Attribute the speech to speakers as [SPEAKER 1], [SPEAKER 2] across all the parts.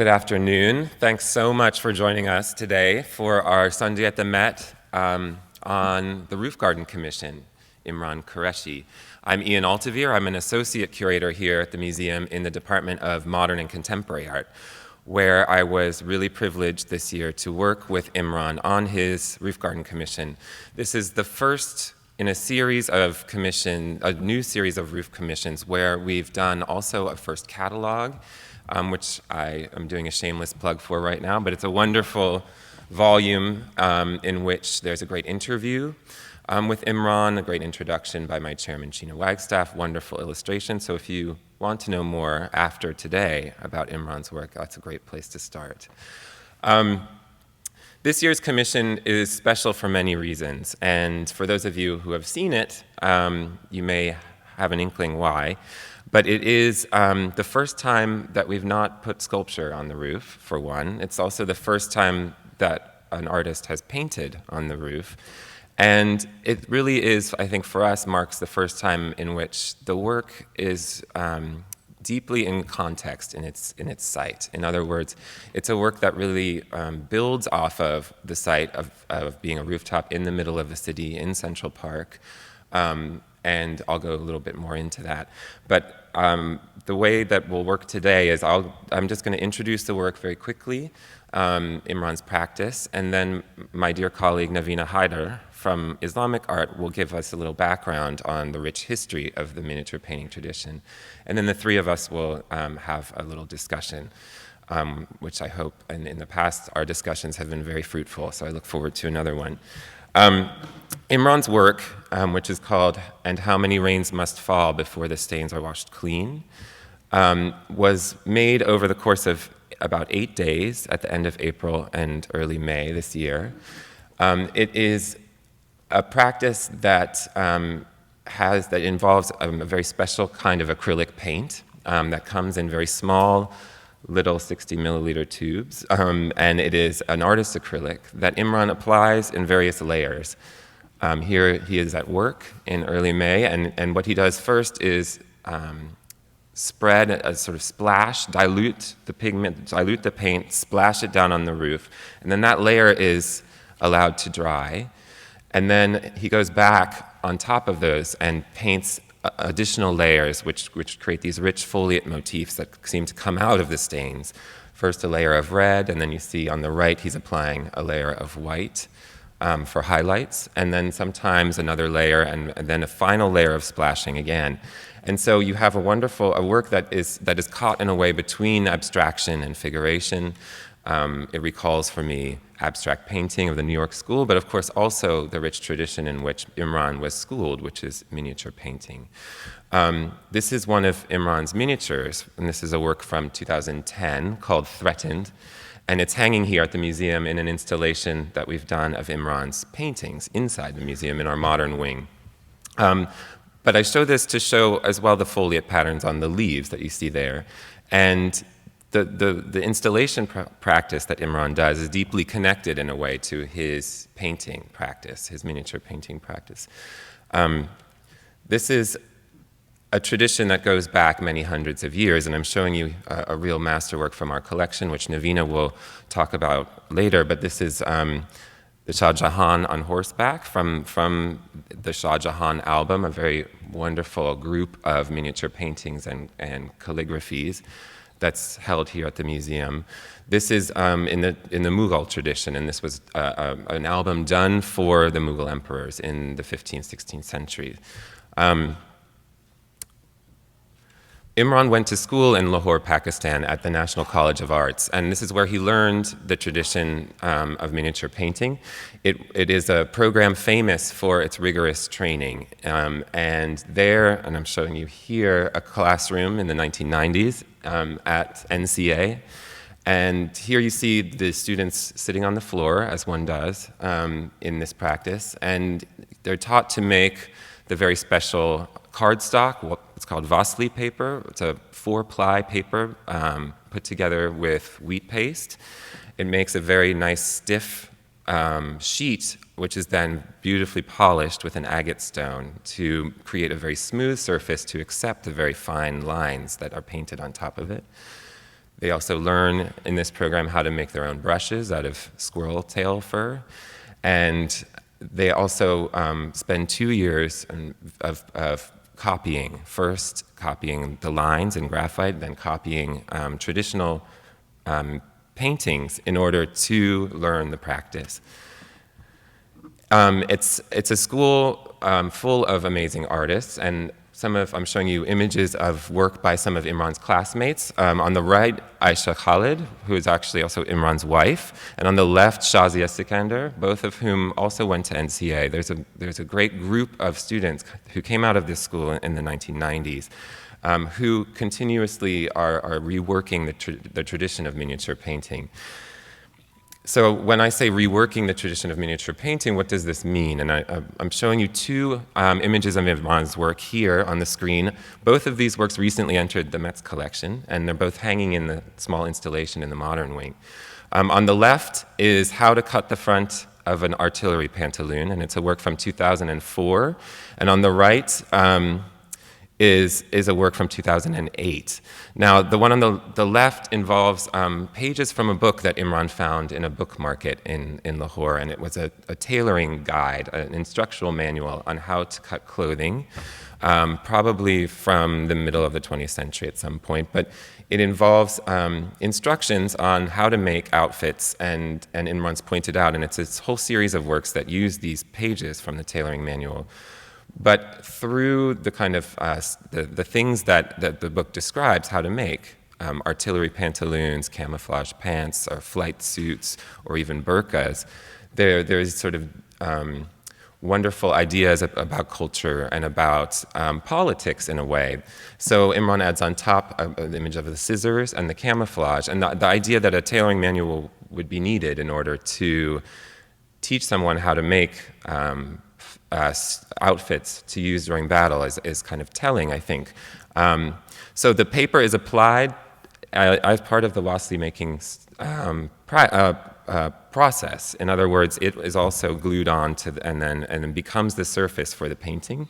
[SPEAKER 1] Good afternoon. Thanks so much for joining us today for our Sunday at the Met on the Roof Garden Commission, Imran Qureshi. I'm Ian Alteveer. I'm an associate curator here at the museum in the Department of Modern and Contemporary Art, where I was really privileged this year to work with Imran on his Roof Garden Commission. This is the first in a series of a new series of roof commissions where we've done also a first catalog, which I am doing a shameless plug for right now, but it's a wonderful volume in which there's a great interview with Imran, a great introduction by my chairman, Sheena Wagstaff, wonderful illustration. So if you want to know more after today about Imran's work, that's a great place to start. This year's commission is special for many reasons, and for those of you who have seen it, you may have an inkling why. But it is the first time that we've not put sculpture on the roof, for one. It's also the first time that an artist has painted on the roof. And it really is, I think for us, marks the first time in which the work is deeply in context in its site. In other words, it's a work that really builds off of the site of being a rooftop in the middle of the city in Central Park. And I'll go a little bit more into that. But the way that we'll work today is I'm just going to introduce the work very quickly, Imran's practice, and then my dear colleague Navina Haidar from Islamic art will give us a little background on the rich history of the miniature painting tradition. And then the three of us will have a little discussion, which I hope, and in the past our discussions have been very fruitful, so I look forward to another one. Imran's work, which is called "And How Many Rains Must Fall Before the Stains Are Washed Clean," was made over the course of about 8 days at the end of April and early May this year. It is a practice that involves a very special kind of acrylic paint that comes in very small little 60 milliliter tubes, and it is an artist's acrylic that Imran applies in various layers. Here he is at work in early May, and what he does first is spread a sort of splash, dilute the pigment, dilute the paint, splash it down on the roof, and then that layer is allowed to dry. And then he goes back on top of those and paints additional layers which create these rich foliate motifs that seem to come out of the stains. First a layer of red, and then you see on the right he's applying a layer of white for highlights, and then sometimes another layer, and then a final layer of splashing again. And so you have a work that is caught in a way between abstraction and figuration. It recalls for me abstract painting of the New York School, but of course also the rich tradition in which Imran was schooled, which is miniature painting. This is one of Imran's miniatures, and this is a work from 2010 called Threatened, and it's hanging here at the museum in an installation that we've done of Imran's paintings inside the museum in our modern wing. But I show this to show as well the foliate patterns on the leaves that you see there. And the installation practice that Imran does is deeply connected in a way to his painting practice, his miniature painting practice. This is a tradition that goes back many hundreds of years, and I'm showing you a real masterwork from our collection, which Navina will talk about later, but this is the Shah Jahan on horseback from the Shah Jahan album, a very wonderful group of miniature paintings and calligraphies that's held here at the museum. This is in the Mughal tradition, and this was an album done for the Mughal emperors in the 15th, 16th century. Imran went to school in Lahore, Pakistan at the National College of Arts, and this is where he learned the tradition of miniature painting. It is a program famous for its rigorous training, and I'm showing you here a classroom in the 1990s at NCA, and here you see the students sitting on the floor, as one does in this practice, and they're taught to make the very special cardstock. It's called Vasli paper. It's a 4-ply paper put together with wheat paste. It makes a very nice stiff sheet, which is then beautifully polished with an agate stone to create a very smooth surface to accept the very fine lines that are painted on top of it. They also learn in this program how to make their own brushes out of squirrel tail fur. And they also spend 2 years of copying, first copying the lines in graphite, then copying traditional paintings in order to learn the practice. It's a school full of amazing artists, and I'm showing you images of work by some of Imran's classmates. On the right, Aisha Khalid, who is actually also Imran's wife, and on the left, Shazia Sikandar, both of whom also went to NCA. There's a great group of students who came out of this school in the 1990s, who continuously are reworking the tradition of miniature painting. So when I say reworking the tradition of miniature painting, what does this mean? And I'm showing you two images of Imran's work here on the screen. Both of these works recently entered the Met's collection, and they're both hanging in the small installation in the modern wing. On the left is how to cut the front of an artillery pantaloon, and it's a work from 2004. And on the right is a work from 2008. Now, the one on the left involves pages from a book that Imran found in a book market in Lahore, and it was a tailoring guide, an instructional manual on how to cut clothing, probably from the middle of the 20th century at some point, but it involves instructions on how to make outfits, and Imran's pointed out, and it's this whole series of works that use these pages from the tailoring manual. But through the kind of the things that the book describes how to make, artillery pantaloons, camouflage pants, or flight suits, or even burqas, there's sort of wonderful ideas about culture and about politics in a way. So Imran adds on top an image of the scissors and the camouflage, and the idea that a tailoring manual would be needed in order to teach someone how to make outfits to use during battle is kind of telling, I think. So the paper is applied as part of the Wasli making process. In other words, it is also glued on to and then becomes the surface for the painting.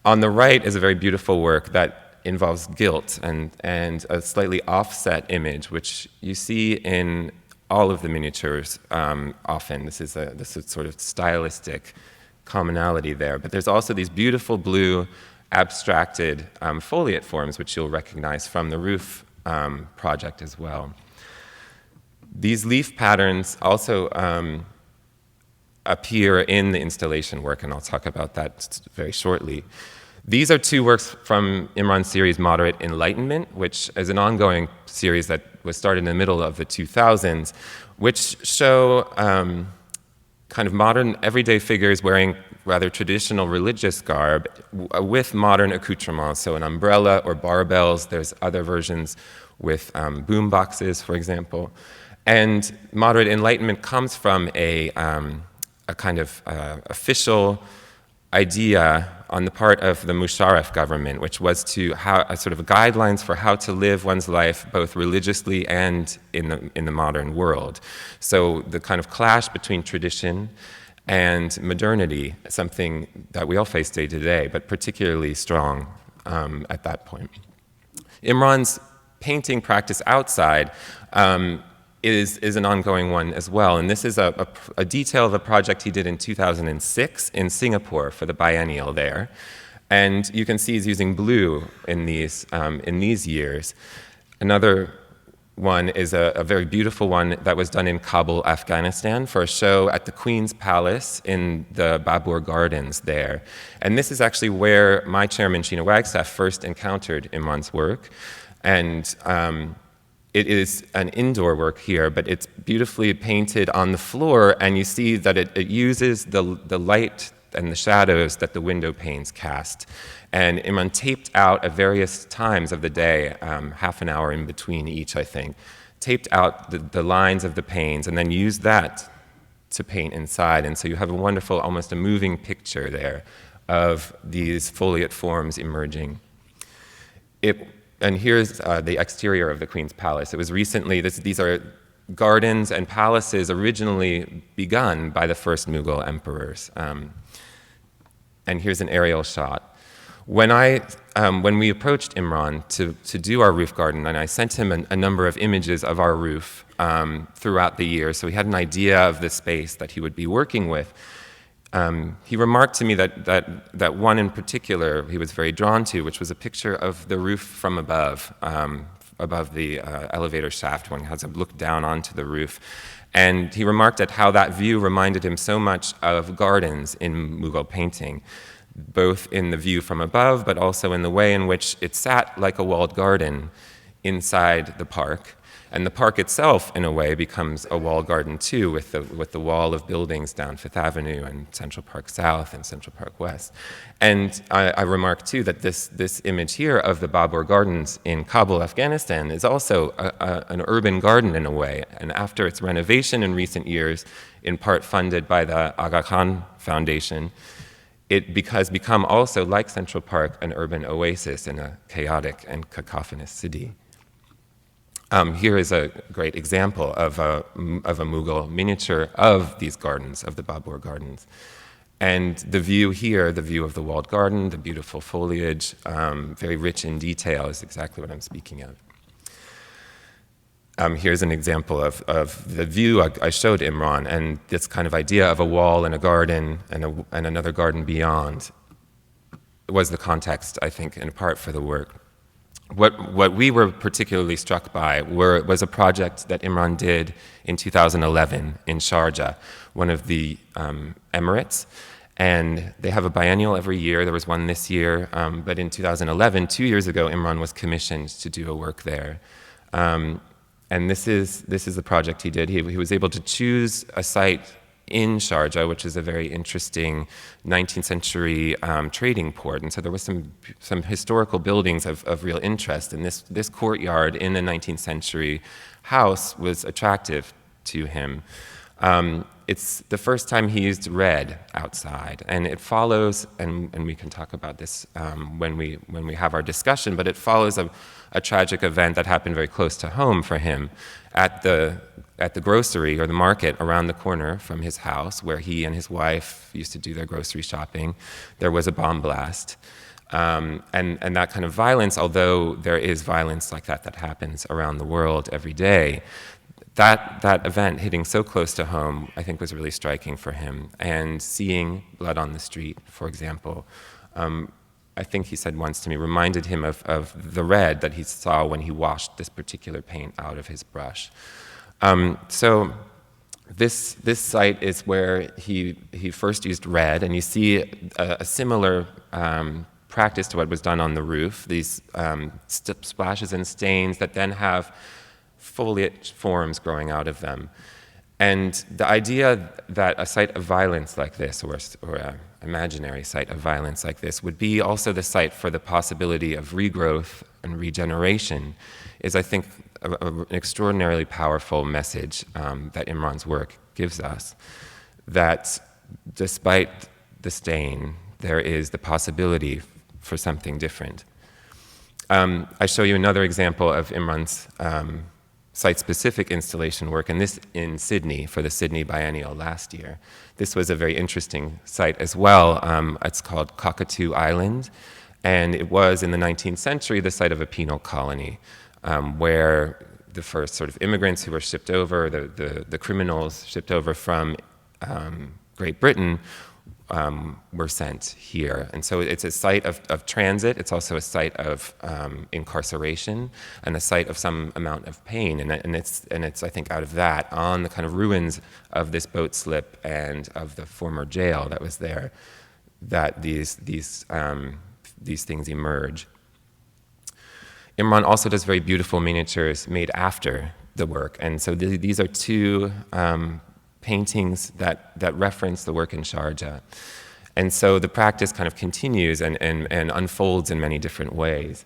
[SPEAKER 1] On the right is a very beautiful work that involves gilt and a slightly offset image, which you see in all of the miniatures often. This is sort of stylistic commonality there. But there's also these beautiful blue abstracted foliate forms, which you'll recognize from the roof project as well. These leaf patterns also appear in the installation work, and I'll talk about that very shortly. These are two works from Imran's series Moderate Enlightenment, which is an ongoing series that was started in the middle of the 2000s, which show kind of modern everyday figures wearing rather traditional religious garb with modern accoutrements, so an umbrella or barbells. There's other versions with boom boxes, for example. And Moderate Enlightenment comes from a kind of official idea on the part of the Musharraf government, which was to sort of guidelines for how to live one's life both religiously and in the modern world. So the kind of clash between tradition and modernity, something that we all face day to day, but particularly strong at that point. Imran's painting practice outside is an ongoing one as well. And this is a detail of a project he did in 2006 in Singapore for the biennial there. And you can see he's using blue in these years. Another one is a very beautiful one that was done in Kabul, Afghanistan, for a show at the Queen's Palace in the Babur Gardens there. And this is actually where my chairman, Sheena Wagstaff, first encountered Imran's work. And it is an indoor work here, but it's beautifully painted on the floor, and you see that it uses the light and the shadows that the window panes cast. And Imran taped out at various times of the day, half an hour in between each, I think, taped out the lines of the panes and then used that to paint inside. And so you have a wonderful, almost a moving picture there of these foliate forms emerging. And here's the exterior of the Queen's Palace. It was recently, these are gardens and palaces originally begun by the first Mughal emperors. And here's an aerial shot. When we approached Imran to do our roof garden, and I sent him a number of images of our roof throughout the year, so he had an idea of the space that he would be working with, he remarked to me that one in particular he was very drawn to, which was a picture of the roof from above, above the elevator shaft. One has a look down onto the roof. And he remarked at how that view reminded him so much of gardens in Mughal painting, both in the view from above, but also in the way in which it sat like a walled garden inside the park. And the park itself, in a way, becomes a walled garden too, with the wall of buildings down Fifth Avenue and Central Park South and Central Park West. And I remarked too that this image here of the Babur Gardens in Kabul, Afghanistan, is also an urban garden in a way. And after its renovation in recent years, in part funded by the Aga Khan Foundation, it has become also, like Central Park, an urban oasis in a chaotic and cacophonous city. Here is a great example of a Mughal miniature of these gardens, of the Babur Gardens. And the view here, the view of the walled garden, the beautiful foliage, very rich in detail, is exactly what I'm speaking of. Here's an example of the view I showed Imran, and this kind of idea of a wall and a garden and another garden beyond was the context, I think, in part for the work. What we were particularly struck by was a project that Imran did in 2011 in Sharjah, one of the Emirates. And they have a biennial every year. There was one this year. But in 2011, 2 years ago, Imran was commissioned to do a work there. And this is the project he did. He was able to choose a site in Sharjah, which is a very interesting 19th century trading port. And so there was some historical buildings of real interest. And this courtyard in the 19th century house was attractive to him. It's the first time he used red outside. And it follows, and we can talk about this when we have our discussion, but it follows a tragic event that happened very close to home for him at the grocery or the market around the corner from his house, where he and his wife used to do their grocery shopping. There was a bomb blast. And that kind of violence, although there is violence like that happens around the world every day, that event hitting so close to home, I think, was really striking for him. And seeing blood on the street, for example, I think he said once to me, reminded him of the red that he saw when he washed this particular paint out of his brush. So this site is where he first used red, and you see a similar practice to what was done on the roof, these splashes and stains that then have foliage forms growing out of them. And the idea that a site of violence like this, or an imaginary site of violence like this, would be also the site for the possibility of regrowth and regeneration is, I think, an extraordinarily powerful message that Imran's work gives us, that despite the stain, there is the possibility for something different. I show you another example of Imran's site-specific installation work, and this in Sydney for the Sydney Biennial last year. This was a very interesting site as well. It's called Cockatoo Island, and it was in the 19th century the site of a penal colony, where the first sort of immigrants who were shipped over, the criminals shipped over from Great Britain, were sent here. And so it's a site of transit. It's also a site of incarceration and a site of some amount of pain. And it's I think, out of that, on the kind of ruins of this boat slip and of the former jail that was there, that these things emerge. Imran also does very beautiful miniatures made after the work. And so these are two paintings that reference the work in Sharjah. And so the practice kind of continues and unfolds in many different ways.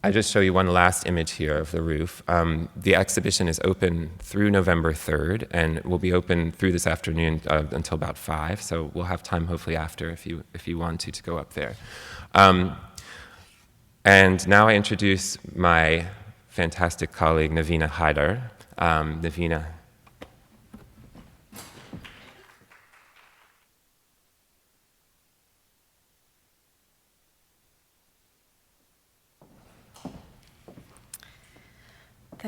[SPEAKER 1] I just show you one last image here of the roof. The exhibition is open through November 3rd, and will be open through this afternoon until about 5, so we'll have time hopefully after if you want to go up there. And now I introduce my fantastic colleague, Navina Haidar. Navina.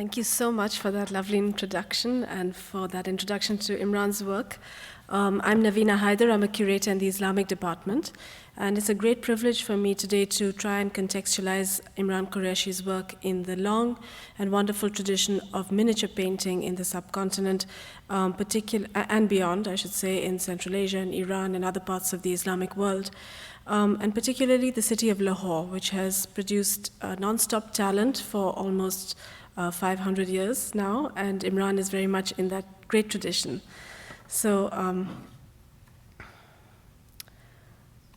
[SPEAKER 2] Thank you so much for that lovely introduction and for that introduction to Imran's work. I'm Navina Haidar. I'm a curator in the Islamic department. And it's a great privilege for me today to try and contextualize Imran Qureshi's work in the long and wonderful tradition of miniature painting in the subcontinent, and beyond, I should say, in Central Asia and Iran and other parts of the Islamic world. And particularly the city of Lahore, which has produced non-stop talent for almost 500 years now, and Imran is very much in that great tradition. So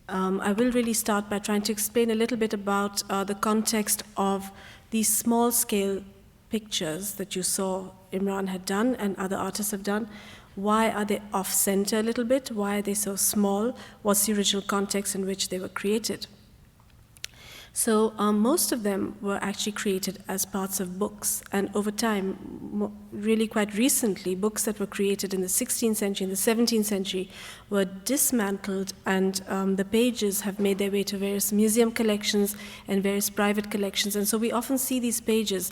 [SPEAKER 2] I will really start by trying to explain a little bit about the context of these small-scale pictures that you saw Imran had done and other artists have done. Why are they off-center a little bit? Why are they so small? What's the original context in which they were created? So most of them were actually created as parts of books, and over time, really quite recently, books that were created in the 16th century and the 17th century were dismantled, and the pages have made their way to various museum collections and various private collections, and so we often see these pages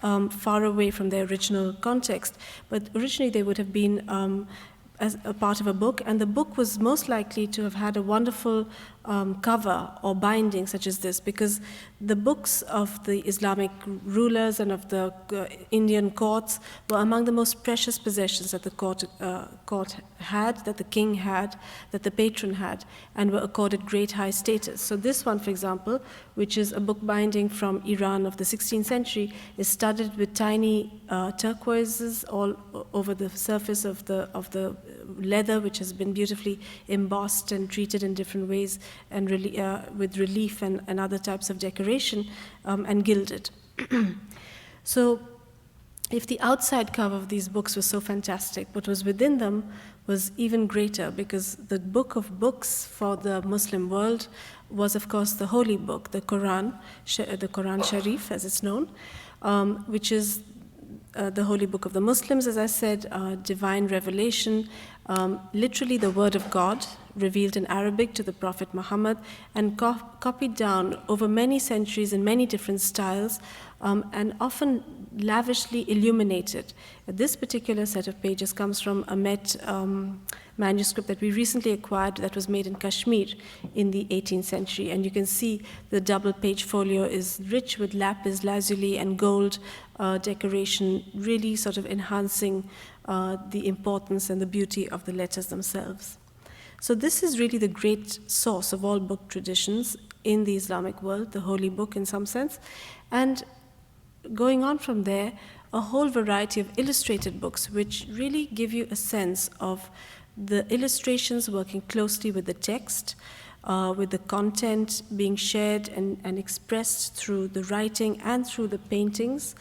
[SPEAKER 2] far away from their original context, but originally they would have been as a part of a book, and the book was most likely to have had a wonderful cover or binding such as this, because the books of the Islamic rulers and of the Indian courts were among the most precious possessions that the court had, that the king had, that the patron had, and were accorded great high status. So this one, for example, which is a book binding from Iran of the 16th century, is studded with tiny turquoises all over the surface of the leather, which has been beautifully embossed and treated in different ways, and with relief and other types of decoration, and gilded. So if the outside cover of these books was so fantastic, what was within them was even greater, because the book of books for the Muslim world was, of course, the holy book, the Quran Sharif, as it's known, which is the holy book of the Muslims, as I said, divine revelation, literally the word of God, revealed in Arabic to the Prophet Muhammad, and copied down over many centuries in many different styles, and often lavishly illuminated. This particular set of pages comes from a Met manuscript that we recently acquired that was made in Kashmir in the 18th century. And you can see the double page folio is rich with lapis lazuli and gold decoration, really sort of enhancing the importance and the beauty of the letters themselves. So this is really the great source of all book traditions in the Islamic world, the holy book in some sense. And going on from there, a whole variety of illustrated books, which really give you a sense of the illustrations working closely with the text, with the content being shared and expressed through the writing and through the paintings.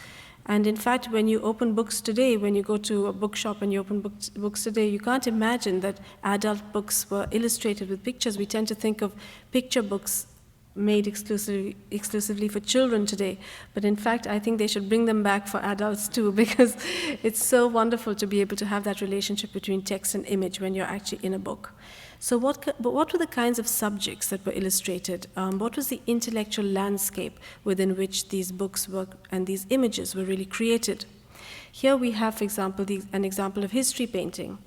[SPEAKER 2] And in fact, when you open books today, when you go to a bookshop and you open books today, you can't imagine that adult books were illustrated with pictures. We tend to think of picture books made exclusively for children today. But in fact, I think they should bring them back for adults too, because it's so wonderful to be able to have that relationship between text and image when you're actually in a book. So what were the kinds of subjects that were illustrated? What was the intellectual landscape within which these books were and these images were really created? Here we have, for example, an example of history painting.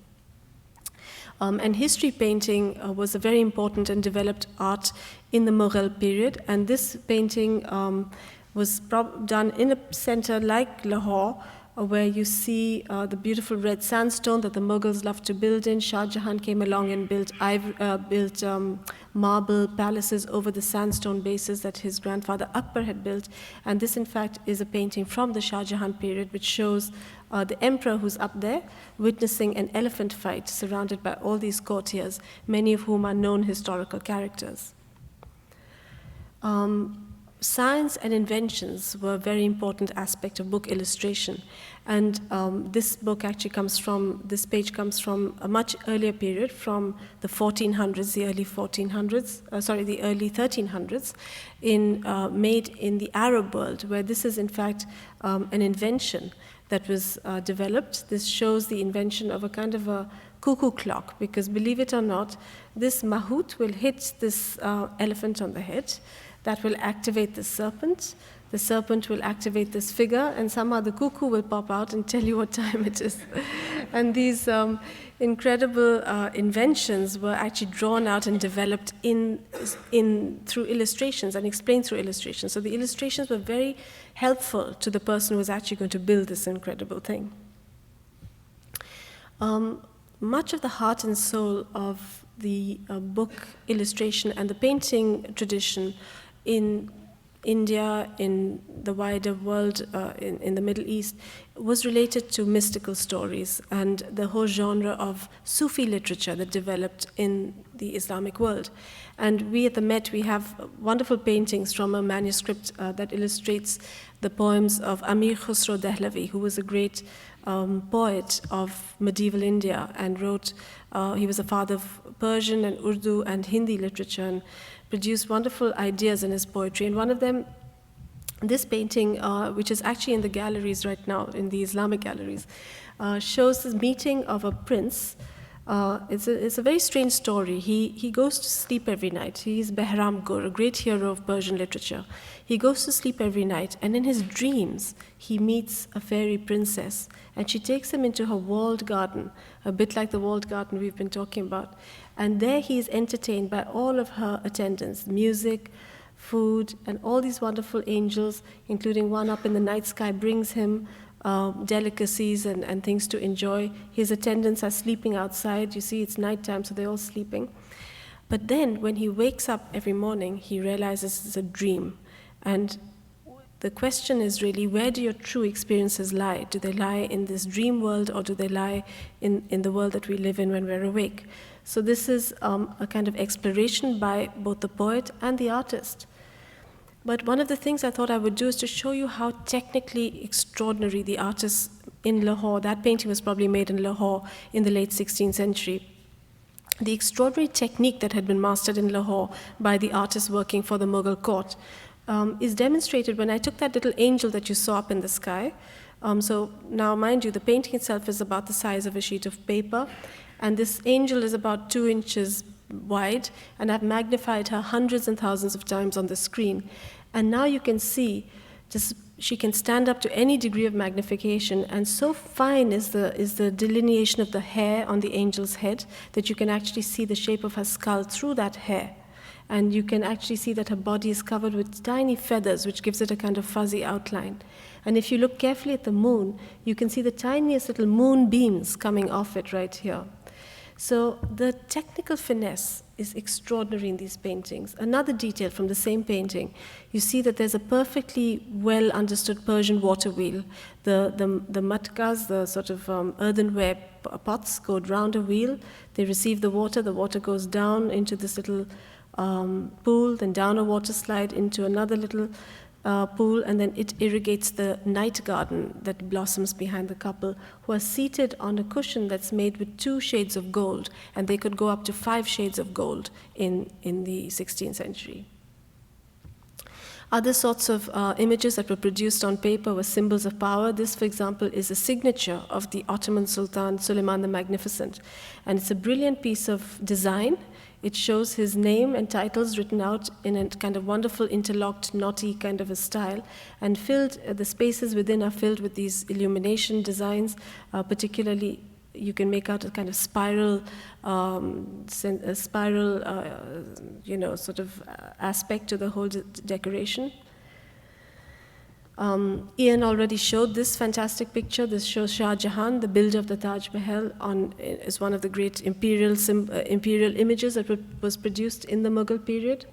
[SPEAKER 2] And history painting was a very important and developed art in the Mughal period, and this painting was done in a center like Lahore, where you see the beautiful red sandstone that the Mughals loved to build in. Shah Jahan came along and built marble palaces over the sandstone bases that his grandfather Akbar had built. And this, in fact, is a painting from the Shah Jahan period, which shows the emperor who's up there witnessing an elephant fight surrounded by all these courtiers, many of whom are known historical characters. Science and inventions were a very important aspect of book illustration. And this page comes from a much earlier period, from the 1400s, the early 1300s, made in the Arab world, where this is in fact an invention that was developed. This shows the invention of a kind of a cuckoo clock, because believe it or not, this mahout will hit this elephant on the head. That will activate the serpent, the serpent will activate this figure, and somehow the cuckoo will pop out and tell you what time it is. And these incredible inventions were actually drawn out and developed through illustrations and explained through illustrations. So the illustrations were very helpful to the person who was actually going to build this incredible thing. Much of the heart and soul of the book illustration and the painting tradition in India, in the wider world, in the Middle East, was related to mystical stories and the whole genre of Sufi literature that developed in the Islamic world. And we at the Met, we have wonderful paintings from a manuscript that illustrates the poems of Amir Khusro Dehlavi, who was a great poet of medieval India and wrote, he was a father of Persian and Urdu and Hindi literature, and produced wonderful ideas in his poetry. And one of them, this painting, which is actually in the galleries right now, in the Islamic galleries, shows the meeting of a prince. It's a very strange story. He goes to sleep every night. He's Behram Gur, a great hero of Persian literature. He goes to sleep every night, and in his dreams, he meets a fairy princess, and she takes him into her walled garden, a bit like the walled garden we've been talking about. And there he is entertained by all of her attendants, music, food, and all these wonderful angels, including one up in the night sky, brings him delicacies and things to enjoy. His attendants are sleeping outside. You see, it's nighttime, so they're all sleeping. But then, when he wakes up every morning, he realizes it's a dream. And the question is really, where do your true experiences lie? Do they lie in this dream world, or do they lie in the world that we live in when we're awake? So this is a kind of exploration by both the poet and the artist. But one of the things I thought I would do is to show you how technically extraordinary the artists in Lahore, that painting was probably made in Lahore in the late 16th century. The extraordinary technique that had been mastered in Lahore by the artists working for the Mughal court is demonstrated when I took that little angel that you saw up in the sky. So now, mind you, the painting itself is about the size of a sheet of paper, and this angel is about 2 inches wide, and I've magnified her hundreds and thousands of times on the screen. And now you can see, she can stand up to any degree of magnification, and so fine is the delineation of the hair on the angel's head that you can actually see the shape of her skull through that hair. And you can actually see that her body is covered with tiny feathers, which gives it a kind of fuzzy outline. And if you look carefully at the moon, you can see the tiniest little moonbeams coming off it right here. So the technical finesse is extraordinary in these paintings. Another detail from the same painting, you see that there's a perfectly well understood Persian water wheel. The matkas, the sort of earthenware pots, go round a wheel. They receive the water goes down into this little pool, then down a water slide into another little pool, and then it irrigates the night garden that blossoms behind the couple, who are seated on a cushion that's made with 2 shades of gold, and they could go up to 5 shades of gold in the 16th century. Other sorts of images that were produced on paper were symbols of power. This, for example, is a signature of the Ottoman Sultan Suleiman the Magnificent, and it's a brilliant piece of design. It shows his name and titles written out in a kind of wonderful interlocked, knotty kind of a style, and the spaces within are filled with these illumination designs. Particularly, you can make out a kind of spiral, sort of aspect to the whole decoration. Ian already showed this fantastic picture. This shows Shah Jahan, the builder of the Taj Mahal, is one of the great imperial images that was produced in the Mughal period.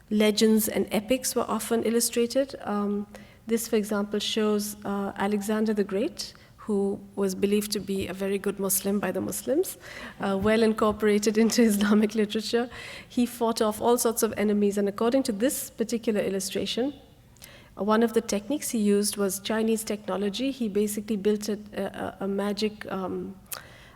[SPEAKER 2] Legends and epics were often illustrated. This, for example, shows Alexander the Great, who was believed to be a very good Muslim by the Muslims, well incorporated into Islamic literature. He fought off all sorts of enemies, and according to this particular illustration, one of the techniques he used was Chinese technology. He basically built a magic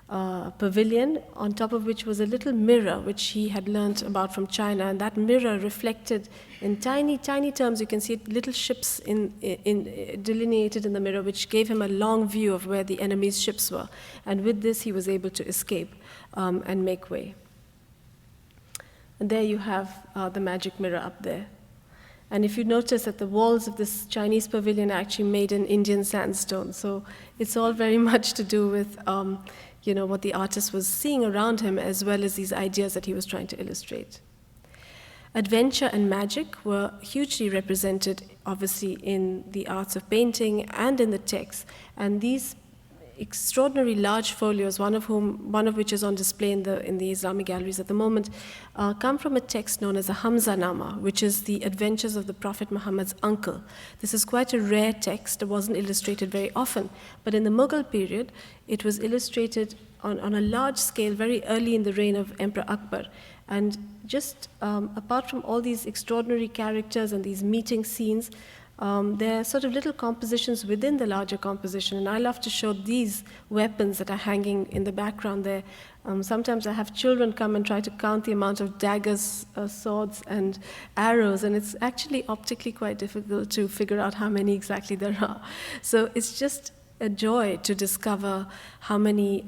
[SPEAKER 2] pavilion, on top of which was a little mirror, which he had learned about from China. And that mirror reflected in tiny, tiny terms. You can see little ships delineated in the mirror, which gave him a long view of where the enemy's ships were. And with this, he was able to escape and make way. And there you have the magic mirror up there. And if you notice that the walls of this Chinese pavilion are actually made in Indian sandstone. So it's all very much to do with what the artist was seeing around him, as well as these ideas that he was trying to illustrate. Adventure and magic were hugely represented, obviously, in the arts of painting and in the text. And these extraordinary large folios, one of which is on display in the Islamic galleries at the moment, come from a text known as the Hamza Nama, which is the adventures of the Prophet Muhammad's uncle. This is quite a rare text. It wasn't illustrated very often, but in the Mughal period, it was illustrated on a large scale very early in the reign of Emperor Akbar. And just apart from all these extraordinary characters and these meeting scenes, there are sort of little compositions within the larger composition. And I love to show these weapons that are hanging in the background there. Sometimes I have children come and try to count the amount of daggers, swords, and arrows, and it's actually optically quite difficult to figure out how many exactly there are. So it's just a joy to discover how many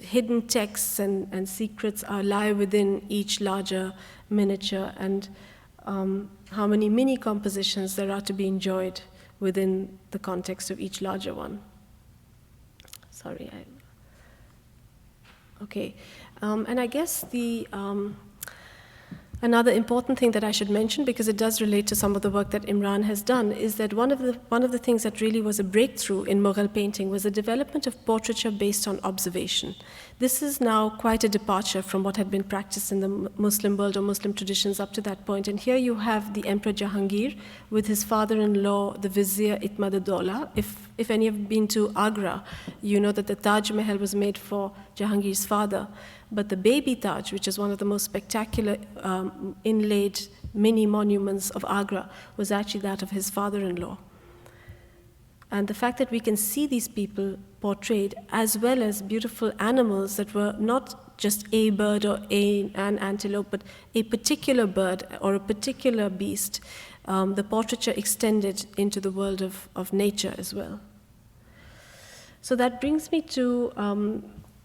[SPEAKER 2] hidden texts and secrets lie within each larger miniature, and how many mini compositions there are to be enjoyed within the context of each larger one. Sorry. Okay. And I guess another important thing that I should mention, because it does relate to some of the work that Imran has done, is that one of the things that really was a breakthrough in Mughal painting was the development of portraiture based on observation. This is now quite a departure from what had been practiced in the Muslim world or Muslim traditions up to that point. And here you have the Emperor Jahangir with his father-in-law, the Vizier Itmad-ud-Dawla. If any have been to Agra, you know that the Taj Mahal was made for Jahangir's father. But the baby Taj, which is one of the most spectacular inlaid mini monuments of Agra, was actually that of his father-in-law. And the fact that we can see these people portrayed, as well as beautiful animals that were not just a bird or an antelope, but a particular bird or a particular beast, the portraiture extended into the world of nature as well. So that brings me to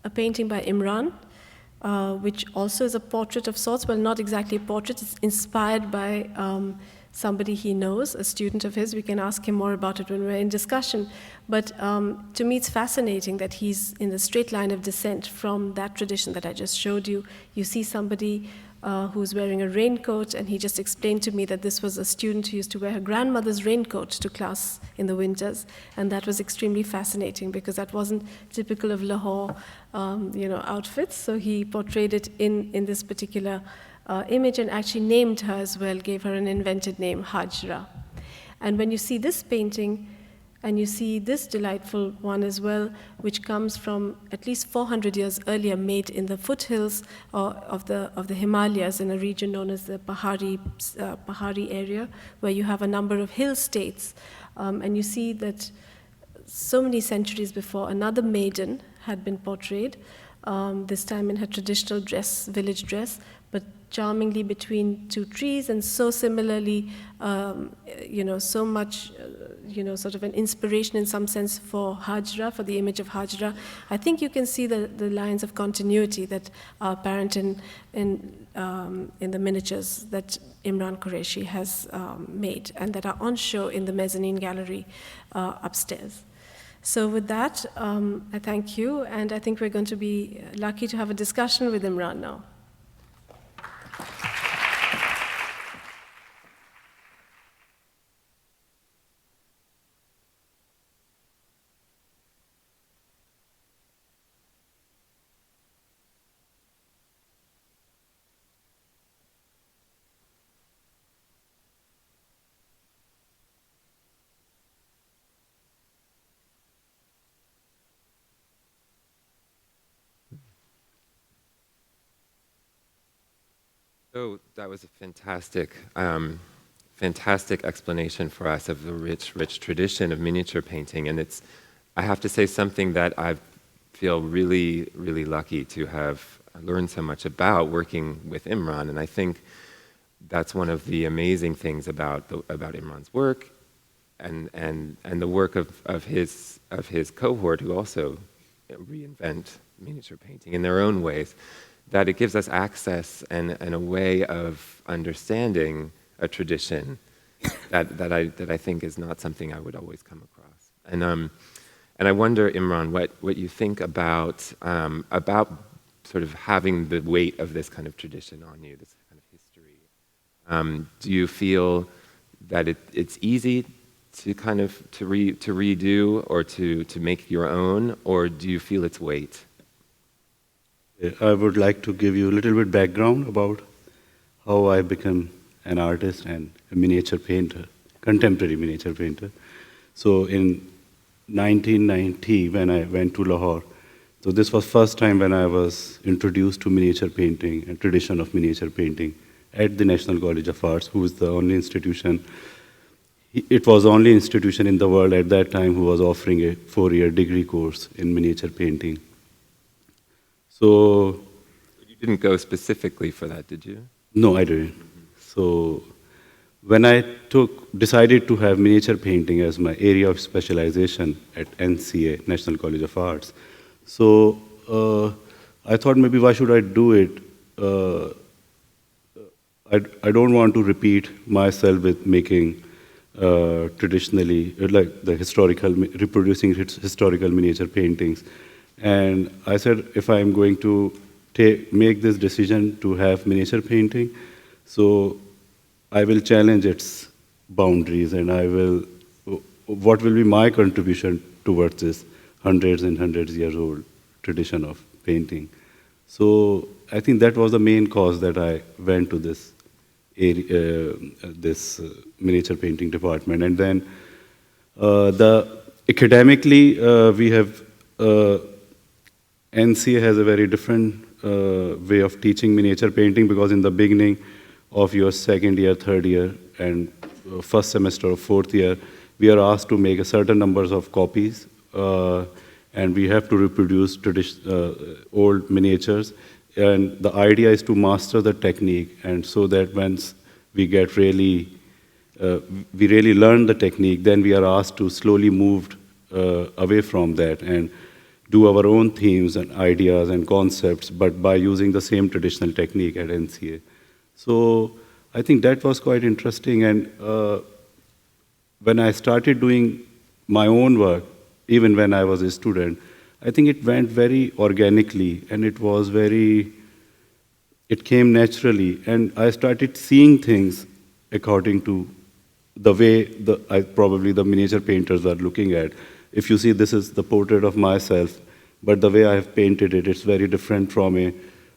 [SPEAKER 2] a painting by Imran, which also is a portrait of sorts. Well, not exactly a portrait. It's inspired by somebody he knows, a student of his. We can ask him more about it when we're in discussion. But to me, it's fascinating that he's in the straight line of descent from that tradition that I just showed you. You see somebody who's wearing a raincoat, and he just explained to me that this was a student who used to wear her grandmother's raincoat to class in the winters, and that was extremely fascinating because that wasn't typical of Lahore, outfits. So he portrayed it in this particular image and actually named her as well, gave her an invented name, Hajra. And when you see this painting, and you see this delightful one as well, which comes from at least 400 years earlier, made in the foothills of the Himalayas in a region known as the Pahari area, where you have a number of hill states. And you see that so many centuries before, another maiden had been portrayed, this time in her traditional dress, village dress, but charmingly between two trees, and so similarly, so much, sort of an inspiration in some sense for Hajra, for the image of Hajra. I think you can see the lines of continuity that are apparent in the miniatures that Imran Qureshi has made, and that are on show in the mezzanine gallery upstairs. So with that, I thank you, and I think we're going to be lucky to have a discussion with Imran now.
[SPEAKER 1] So that was a fantastic explanation for us of the rich tradition of miniature painting. And I have to say, something that I feel really, really lucky to have learned so much about working with Imran. And I think that's one of the amazing things about Imran's work and the work of his cohort, who also reinvent miniature painting in their own ways, that it gives us access and a way of understanding a tradition that I think is not something I would always come across. And I wonder, Imran, what you think about sort of having the weight of this kind of tradition on you, this kind of history. Do you feel that it's easy to kind of to redo or to make your own, or do you feel its weight?
[SPEAKER 3] I would like to give you a little bit background about how I became an artist and a miniature painter, contemporary miniature painter. So in 1990, when I went to Lahore, so this was first time when I was introduced to miniature painting and tradition of miniature painting at the National College of Arts, who is the only institution. It was the only institution in the world at that time who was offering a 4-year degree course in miniature painting. So
[SPEAKER 1] you didn't go specifically for that, did you?
[SPEAKER 3] No, I didn't. So when I decided to have miniature painting as my area of specialization at NCA, National College of Arts, so I thought maybe why should I do it? I don't want to repeat myself with making traditionally, like the reproducing historical miniature paintings. And I said, if I'm going to make this decision to have miniature painting, so I will challenge its boundaries, and what will be my contribution towards this hundreds and hundreds years old tradition of painting. So I think that was the main cause that I went to this miniature painting department. And then academically, we have NCA has a very different way of teaching miniature painting, because in the beginning of your second year, third year, and first semester of fourth year, we are asked to make a certain numbers of copies, and we have to reproduce old miniatures. And the idea is to master the technique, and so that once we get we really learn the technique, then we are asked to slowly move away from that and do our own themes and ideas and concepts, but by using the same traditional technique at NCA. So I think that was quite interesting. And when I started doing my own work, even when I was a student, I think it went very organically, and it came naturally. And I started seeing things according to the way probably the miniature painters are looking at. If you see, this is the portrait of myself, but the way I have painted it, it's very different from a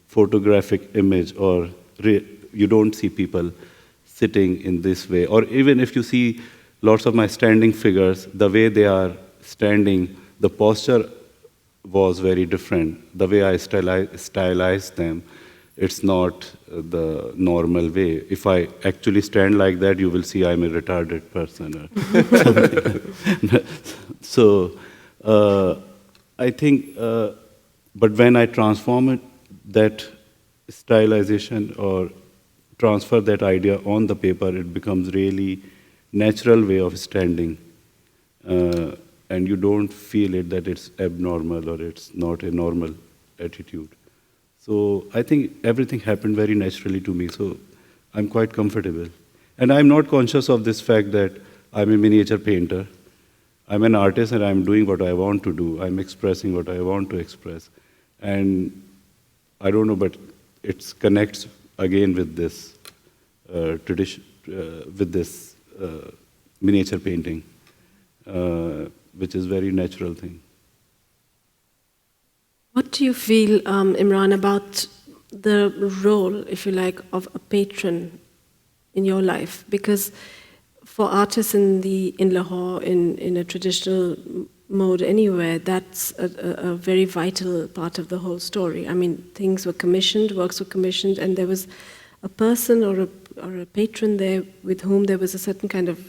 [SPEAKER 3] photographic image, or you don't see people sitting in this way. Or even if you see lots of my standing figures, the way they are standing, the posture was very different. The way I stylized them, it's not the normal way. If I actually stand like that, you will see I'm a retarded person or something. So I think, but when I transform that stylization or transfer that idea on the paper, it becomes really natural way of standing. And you don't feel it that it's abnormal or it's not a normal attitude. So I think everything happened very naturally to me, so I'm quite comfortable. And I'm not conscious of this fact that I'm a miniature painter. I'm an artist and I'm doing what I want to do. I'm expressing what I want to express. And I don't know, but it connects again with this tradition, with this miniature painting, which is very natural thing.
[SPEAKER 2] What do you feel, Imran, about the role, if you like, of a patron in your life? Because for artists in Lahore, in a traditional mode anywhere, that's a very vital part of the whole story. I mean, things were commissioned, works were commissioned, and there was a person or a patron there with whom there was a certain kind of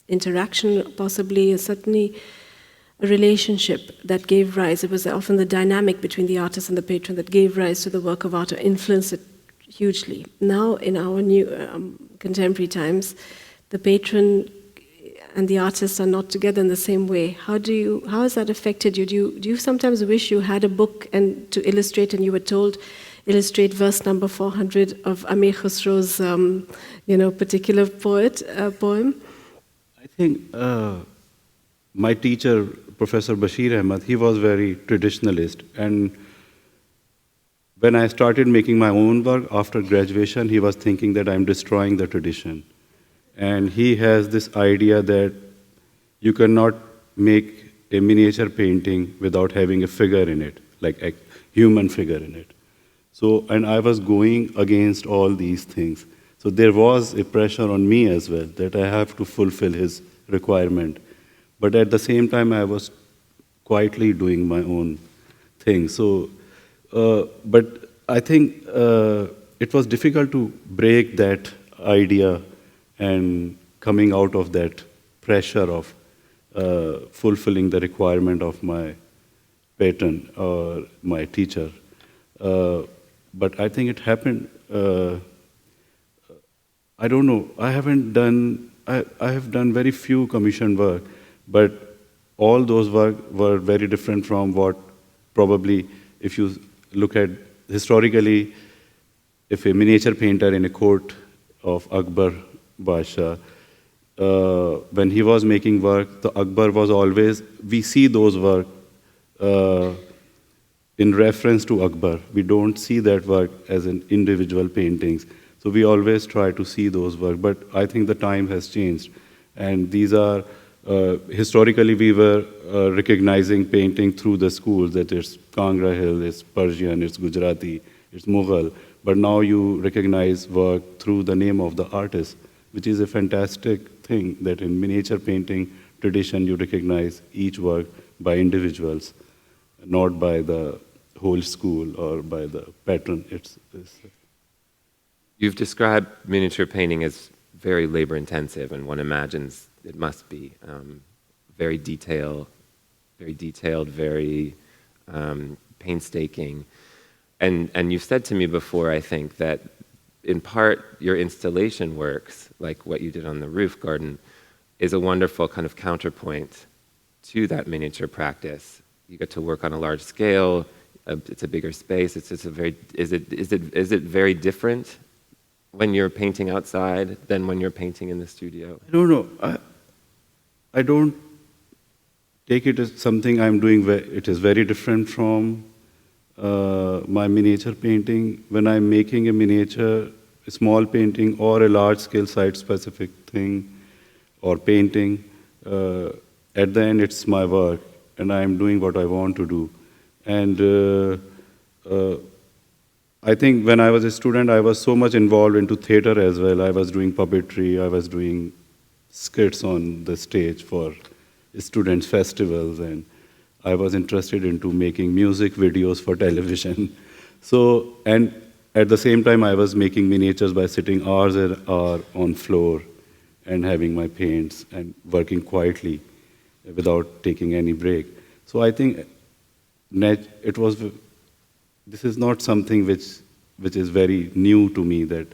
[SPEAKER 2] interaction, possibly, certainly a relationship that gave rise. It was often the dynamic between the artist and the patron that gave rise to the work of art or influenced it hugely. Now, in our new contemporary times, the patron and the artist are not together in the same way. How has that affected you? Do you sometimes wish you had a book and to illustrate, and you were told illustrate verse number 400 of Amir Khusro's, particular poem?
[SPEAKER 3] I think my teacher, Professor Bashir Ahmed, he was very traditionalist. And when I started making my own work after graduation, he was thinking that I'm destroying the tradition. And he has this idea that you cannot make a miniature painting without having a figure in it, like a human figure in it. So, and I was going against all these things. So there was a pressure on me as well that I have to fulfill his requirement. But at the same time, I was quietly doing my own thing. So, but I think it was difficult to break that idea and coming out of that pressure of fulfilling the requirement of my patron or my teacher. But I think it happened. I don't know. I have done very few commissioned work, but all those work were very different from what probably, if you look at historically, if a miniature painter in a court of Akbar Basha, when he was making work, the Akbar was always, we see those work in reference to Akbar. We don't see that work as an individual paintings. So we always try to see those work, but I think the time has changed. And these are, historically we were recognizing painting through the schools, that it's Kangra Hill, it's Persian, it's Gujarati, it's Mughal. But now you recognize work through the name of the artist, which is a fantastic thing, that in miniature painting tradition you recognize each work by individuals, not by the whole school or by the patron.
[SPEAKER 1] You've described miniature painting as very labor-intensive, and one imagines it must be very detailed, very painstaking. And you've said to me before, I think, that in part your installation works, like what you did on the roof garden, is a wonderful kind of counterpoint to that miniature practice. You get to work on a large scale. It's a bigger space. It's just a very. Is it very different when you're painting outside than when you're painting in the studio?
[SPEAKER 3] I don't know. I don't take it as something I'm doing. It is very different from my miniature painting. When I'm making a miniature, a small painting, or a large-scale site-specific thing, or painting, at the end it's my work, and I'm doing what I want to do. And I think when I was a student, I was so much involved into theater as well. I was doing puppetry, I was doing skits on the stage for students' festivals, and I was interested into making music videos for television. So, and at the same time, I was making miniatures by sitting hours and hours on floor and having my paints and working quietly without taking any break. So I think it was. This is not something which is very new to me, that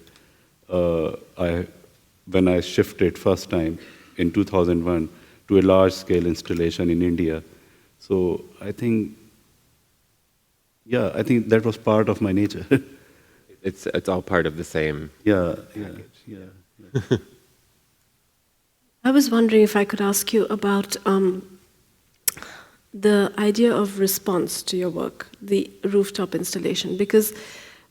[SPEAKER 3] when I shifted first time in 2001 to a large-scale installation in India. So I think, I think that was part of my nature.
[SPEAKER 1] It's all part of the same.
[SPEAKER 3] Yeah.
[SPEAKER 2] I was wondering if I could ask you about the idea of response to your work, the rooftop installation, because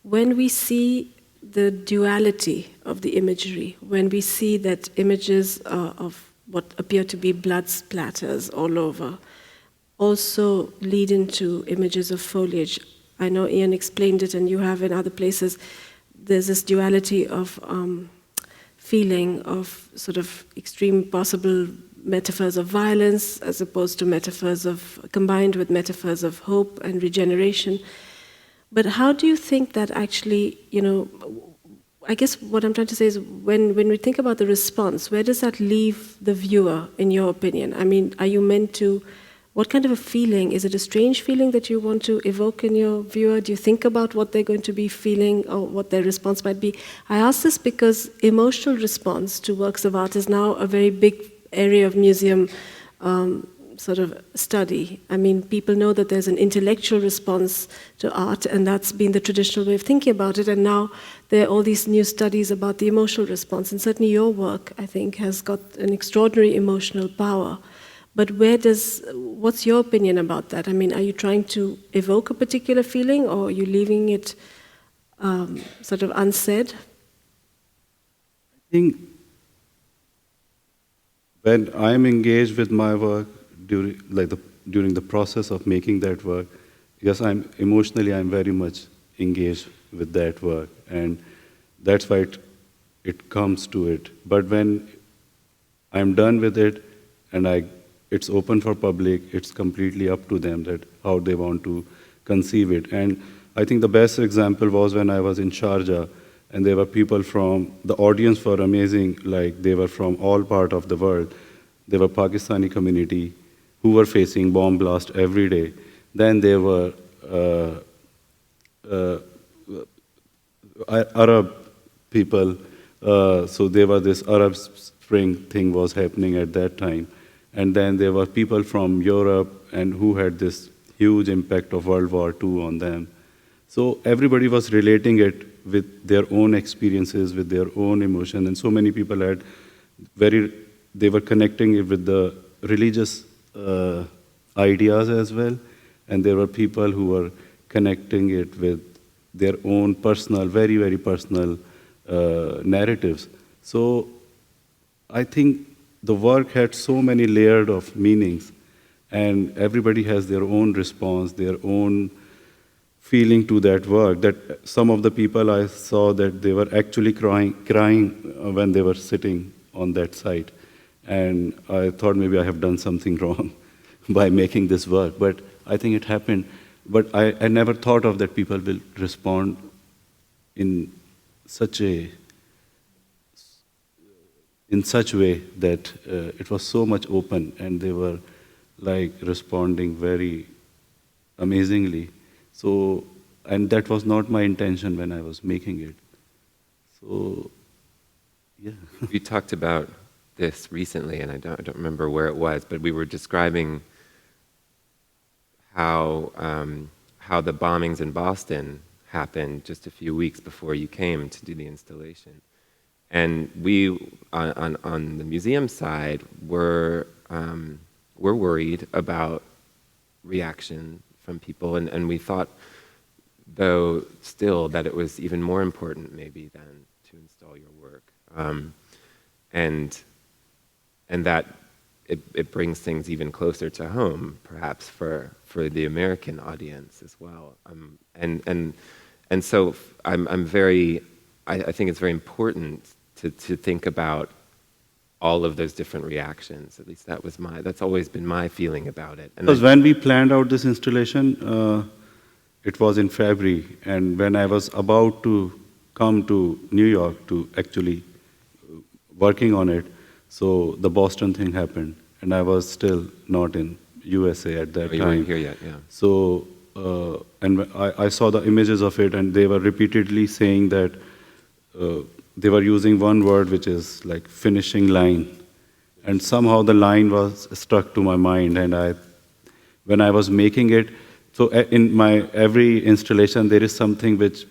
[SPEAKER 2] when we see the duality of the imagery, when we see that images of what appear to be blood splatters all over also lead into images of foliage. I know Ian explained it, and you have in other places. There's this duality of feeling of sort of extreme possible metaphors of violence as opposed to combined with metaphors of hope and regeneration. But how do you think that actually, I guess what I'm trying to say is when we think about the response, where does that leave the viewer, in your opinion? I mean, are you meant to, what kind of a feeling? Is it a strange feeling that you want to evoke in your viewer? Do you think about what they're going to be feeling or what their response might be? I ask this because emotional response to works of art is now a very big area of museum sort of study. I mean, people know that there's an intellectual response to art, and that's been the traditional way of thinking about it. And now there are all these new studies about the emotional response. And certainly your work, I think, has got an extraordinary emotional power. But what's your opinion about that? I mean, are you trying to evoke a particular feeling, or are you leaving it sort of unsaid?
[SPEAKER 3] I think when I'm engaged with my work during the process of making that work, yes, I'm very much engaged with that work, and that's why it comes to it. But when I'm done with it and it's open for public, it's completely up to them that how they want to conceive it. And I think the best example was when I was in Sharjah, and there were people the audience were amazing, like they were from all parts of the world. There were Pakistani community who were facing bomb blast every day. Then there were Arab people, so there was this Arab Spring thing was happening at that time. And then there were people from Europe and who had this huge impact of World War II on them. So everybody was relating it with their own experiences, with their own emotion, and so many people they were connecting it with the religious ideas as well, and there were people who were connecting it with their own personal, very, very personal narratives. So I think the work had so many layers of meanings, and everybody has their own response, their own feeling to that work, that some of the people I saw that they were actually crying when they were sitting on that site. And I thought maybe I have done something wrong by making this work, but I think it happened. But I never thought of that people will respond in such way that it was so much open, and they were like responding very amazingly. So, and that was not my intention when I was making it. So, yeah.
[SPEAKER 1] We talked about this recently, and I don't remember where it was, but we were describing how the bombings in Boston happened just a few weeks before you came to do the installation. And we, on the museum side, were worried about reaction from people, and we thought, though, still that it was even more important maybe than to install your work, and that it brings things even closer to home, perhaps for the American audience as well, and so I think it's very important to think about all of those different reactions. At least that's always been my feeling about it.
[SPEAKER 3] Because when we planned out this installation, it was in February, and when I was about to come to New York to actually working on it, so the Boston thing happened, and I was still not in USA at that time.
[SPEAKER 1] You weren't here yet, yeah.
[SPEAKER 3] So, and I saw the images of it, and they were repeatedly saying that they were using one word, which is like finishing line. And somehow the line was stuck to my mind, and when I was making it, so in my every installation, there is something which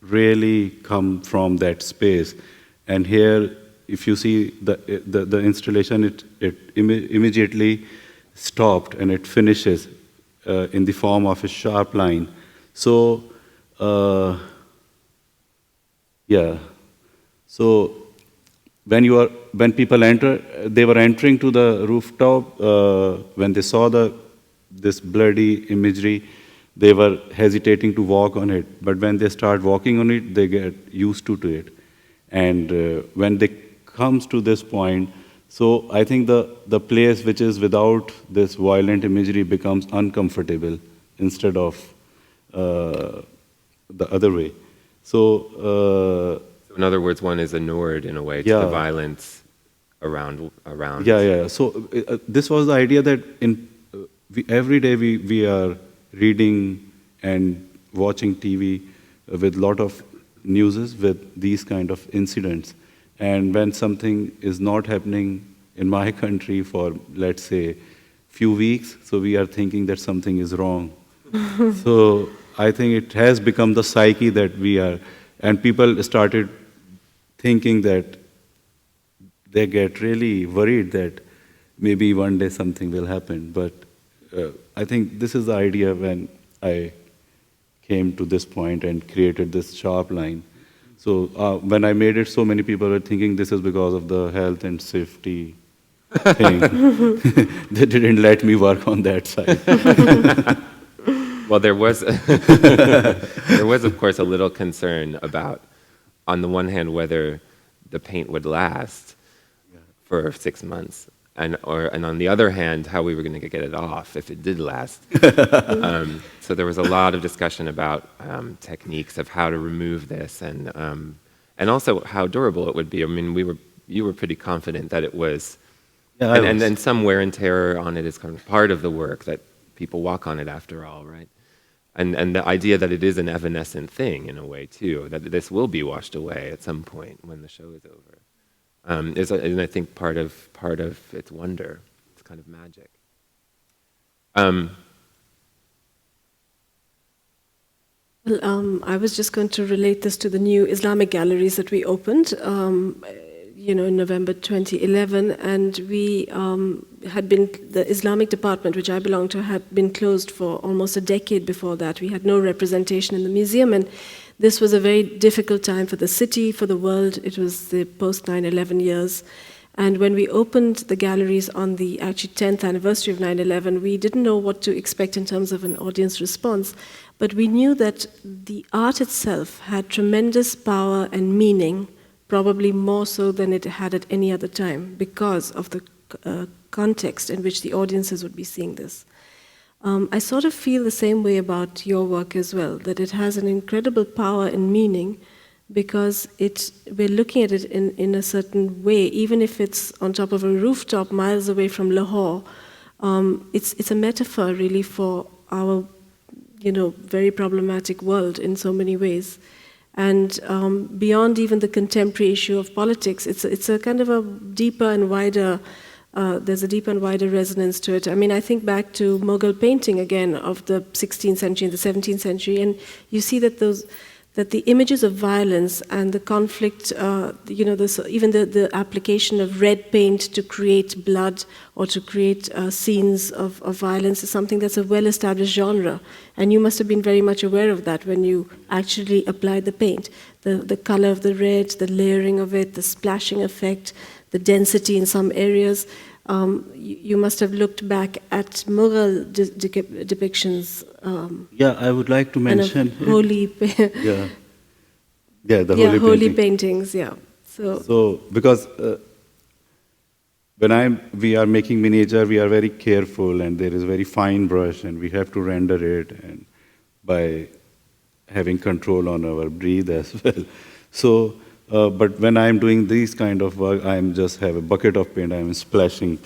[SPEAKER 3] really come from that space. And here, if you see the installation, it immediately stopped, and it finishes in the form of a sharp line. So, yeah. So when people enter, they were entering to the rooftop. When they saw this bloody imagery, they were hesitating to walk on it. But when they start walking on it, they get used to it. And when they comes to this point, so I think the place which is without this violent imagery becomes uncomfortable instead of the other way. So. So
[SPEAKER 1] in other words, one is inured in a way to the violence around.
[SPEAKER 3] Yeah. So this was the idea that every day we are reading and watching TV with a lot of news with these kind of incidents. And when something is not happening in my country for, let's say, few weeks, so we are thinking that something is wrong. So I think it has become the psyche that we are, and people started thinking that they get really worried that maybe one day something will happen. But I think this is the idea when I came to this point and created this sharp line. So when I made it, so many people were thinking this is because of the health and safety thing. They didn't let me work on that side.
[SPEAKER 1] Well, there was, there was, of course, a little concern about, on the one hand, whether the paint would last for 6 months, and on the other hand, how we were going to get it off if it did last. So there was a lot of discussion about techniques of how to remove this, and also how durable it would be. I mean, you were pretty confident that it was, and then some wear and tear on it is kind of part of the work, that people walk on it after all, right? And the idea that it is an evanescent thing in a way too, that this will be washed away at some point when the show is over, is, and I think part of its wonder. It's kind of magic.
[SPEAKER 2] Well, I was just going to relate this to the new Islamic galleries that we opened, in November 2011, and we had been, the Islamic department, which I belong to, had been closed for almost a decade before that. We had no representation in the museum, and this was a very difficult time for the city, for the world. It was the post-9/11 years. And when we opened the galleries on the actually 10th anniversary of 9/11, we didn't know what to expect in terms of an audience response, but we knew that the art itself had tremendous power and meaning, probably more so than it had at any other time, because of the context in which the audiences would be seeing this. I sort of feel the same way about your work as well, that it has an incredible power and meaning, because we're looking at it in a certain way, even if it's on top of a rooftop miles away from Lahore. It's a metaphor really for our, very problematic world in so many ways. And beyond even the contemporary issue of politics, it's a kind of a deeper and wider, there's a deeper and wider resonance to it. I mean, I think back to Mughal painting again of the 16th century and the 17th century, and you see that the images of violence and the conflict, even the application of red paint to create blood or to create scenes of violence is something that's a well-established genre. And you must have been very much aware of that when you actually applied the paint. The color of the red, the layering of it, the splashing effect, the density in some areas. You must have looked back at Mughal depictions.
[SPEAKER 3] I would like to mention
[SPEAKER 2] holy,
[SPEAKER 3] the
[SPEAKER 2] holy paintings. Yeah.
[SPEAKER 3] So because when we are making miniature, we are very careful, and there is very fine brush, and we have to render it, and by having control on our breathe as well. So. But when I'm doing these kind of work, I'm just have a bucket of paint. I'm splashing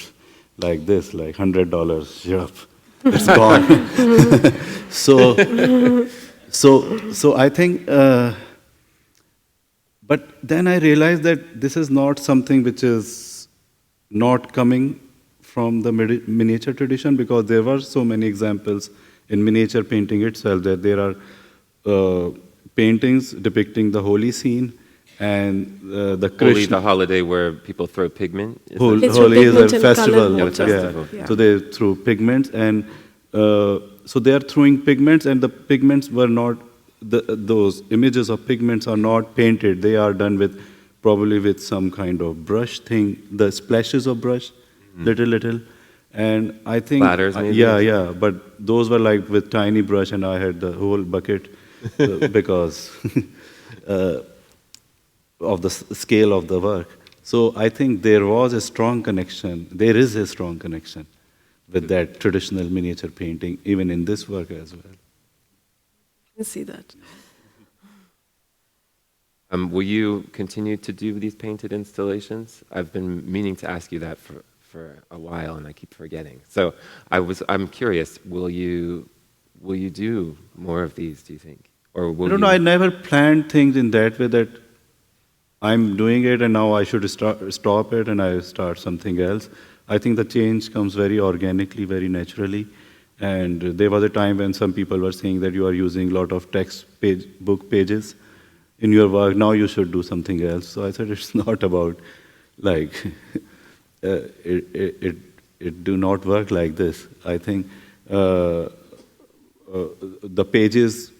[SPEAKER 3] like this, like $100. Yup, it's gone. so I think. But then I realized that this is not something which is not coming from the miniature tradition, because there were so many examples in miniature painting itself that there are paintings depicting the holy scene. And the
[SPEAKER 1] Holi, the holiday where people throw pigment.
[SPEAKER 3] Holi is a festival.
[SPEAKER 2] Yeah.
[SPEAKER 3] So they threw pigments, and so they are throwing pigments, and the pigments were not. Those images of pigments are not painted. They are done probably with some kind of brush thing. The splashes of brush, little, and I think
[SPEAKER 1] splatters, maybe.
[SPEAKER 3] Yeah. But those were like with tiny brush, and I had the whole bucket because. Of the scale of the work. So I think there is a strong connection with that traditional miniature painting, even in this work as well.
[SPEAKER 2] I can see that.
[SPEAKER 1] Will you continue to do these painted installations? I've been meaning to ask you that for a while, and I keep forgetting. So I'm curious, will you do more of these, do you think? Or will
[SPEAKER 3] I don't know, I never planned things in that way that I'm doing it and now I should stop it and I start something else. I think the change comes very organically, very naturally. And there was a time when some people were saying that you are using a lot of book pages in your work. Now you should do something else. So I said it's not about like it do not work like this. I think the pages,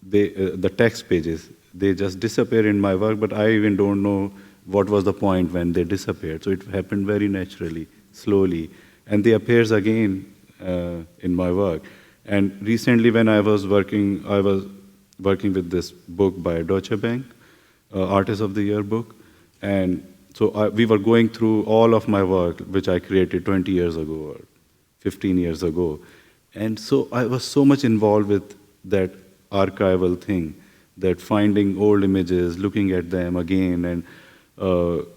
[SPEAKER 3] the text pages, they just disappear in my work. But I even don't know what was the point when they disappeared. So it happened very naturally, slowly, and they appears again in my work. And recently, when I was working with this book by Deutsche Bank, Artist of the Year book, and so we were going through all of my work, which I created 20 years ago or 15 years ago, and so I was so much involved with that archival thing, that finding old images, looking at them again, and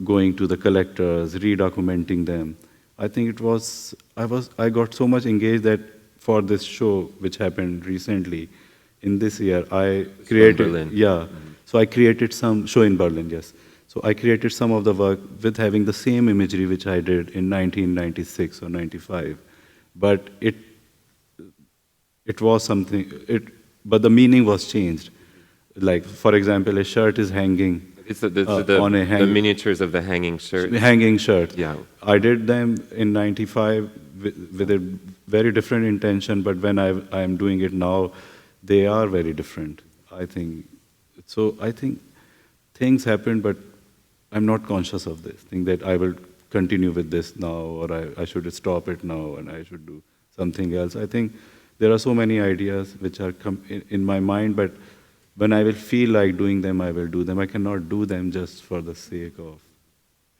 [SPEAKER 3] going to the collectors, redocumenting them. I think I got so much engaged that for this show, which happened recently, in this year, I created,
[SPEAKER 1] Berlin.
[SPEAKER 3] yeah, so I created some, show in Berlin, yes. So I created some of the work with having the same imagery which I did in 1996 or 95, but it was something, but the meaning was changed. Like, for example, a shirt is hanging,
[SPEAKER 1] It's the miniatures of the hanging shirt.
[SPEAKER 3] Hanging shirt.
[SPEAKER 1] Yeah.
[SPEAKER 3] I did them in 95 with a very different intention, but when I am doing it now, they are very different, I think. So I think things happen, but I'm not conscious of this. Think that I will continue with this now, or I should stop it now, and I should do something else. I think there are so many ideas which are in my mind, but when I will feel like doing them, I will do them. I cannot do them just for the sake of